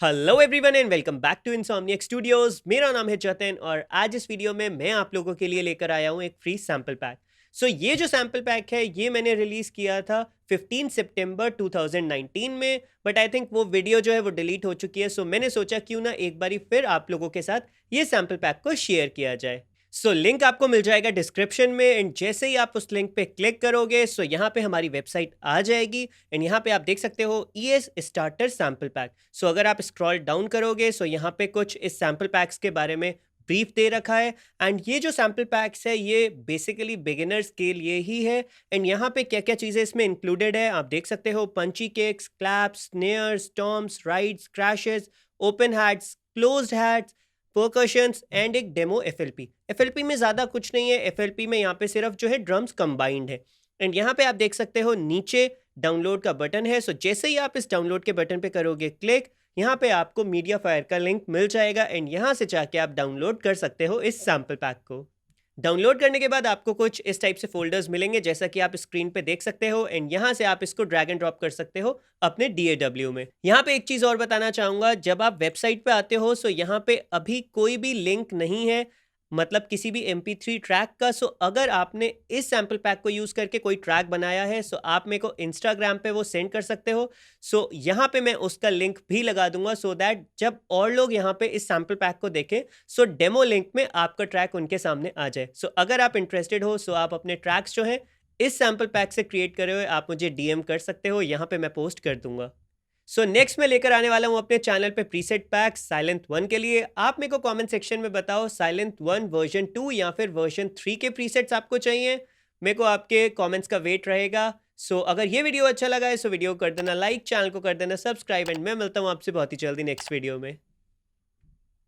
Hello everyone and welcome back to Insomniac Studios. मेरा नाम है जतिन और आज इस वीडियो में मैं आप लोगों के लिए लेकर आया हूं एक फ्री सैंपल पैक। ये जो सैंपल पैक है ये मैंने रिलीज़ किया था 15 सितंबर 2019 में, बट आई थिंक वो वीडियो जो है वो डिलीट हो चुकी है। मैंने सोचा क्यों ना एक बारी फिर आप लोगों के साथ ये सैंपल पैक को शेयर किया जाए। लिंक आपको मिल जाएगा डिस्क्रिप्शन में एंड जैसे ही आप उस लिंक पे क्लिक करोगे यहाँ पे हमारी वेबसाइट आ जाएगी एंड यहाँ पे आप देख सकते हो ES स्टार्टर सैंपल पैक। अगर आप स्क्रॉल डाउन करोगे यहाँ पे कुछ इस सैंपल पैक्स के बारे में ब्रीफ दे रखा है एंड ये जो सैंपल पैक्स है ये बेसिकली बिगिनर्स के लिए ही है एंड यहाँ पे क्या क्या चीज़ें इसमें इंक्लूडेड है आप देख सकते हो। Punchy kicks, claps, snares, toms, rides, crashes, open hats, closed hats, percussions and एक डेमो एफएलपी में ज़्यादा कुछ नहीं है। एफएलपी में यहाँ पे सिर्फ जो है ड्रम्स कंबाइंड है एंड यहाँ पे आप देख सकते हो नीचे डाउनलोड का बटन है। जैसे ही आप इस डाउनलोड के बटन पे करोगे क्लिक, यहाँ पे आपको मीडिया फायर का लिंक मिल जाएगा एंड यहाँ से जाके आप डाउनलोड कर सकते हो इस सैंपल पैक को। डाउनलोड करने के बाद आपको कुछ इस टाइप से फोल्डर्स मिलेंगे जैसा कि आप स्क्रीन पे देख सकते हो एंड यहाँ से आप इसको ड्रैग एंड ड्रॉप कर सकते हो अपने DAW में। यहाँ पे एक चीज़ और बताना चाहूँगा, जब आप वेबसाइट पे आते हो यहाँ पे अभी कोई भी लिंक नहीं है, मतलब किसी भी MP3 ट्रैक का। अगर आपने इस सैंपल पैक को यूज़ करके कोई ट्रैक बनाया है आप मेरे को इंस्टाग्राम पे वो सेंड कर सकते हो। यहाँ पे मैं उसका लिंक भी लगा दूंगा दैट जब और लोग यहाँ पे इस सैंपल पैक को देखें डेमो लिंक में आपका ट्रैक उनके सामने आ जाए। अगर आप इंटरेस्टेड हो आप अपने ट्रैक्स जो है इस सैंपल पैक से क्रिएट करे हुए आप मुझे DM कर सकते हो, यहाँ पे मैं पोस्ट कर दूंगा। नेक्स्ट मैं लेकर आने वाला हूँ अपने चैनल पे प्रीसेट पैक साइलेंट 1 के लिए। आप मेरे को कमेंट सेक्शन में बताओ साइलेंट 1 वर्जन 2 या फिर वर्जन 3 के प्रीसेट्स आपको चाहिए। मेरे को आपके कमेंट्स का वेट रहेगा। अगर ये वीडियो अच्छा लगा है वीडियो को कर देना लाइक, चैनल को कर देना सब्सक्राइब एंड मैं मिलता हूँ आपसे बहुत ही जल्दी नेक्स्ट वीडियो में।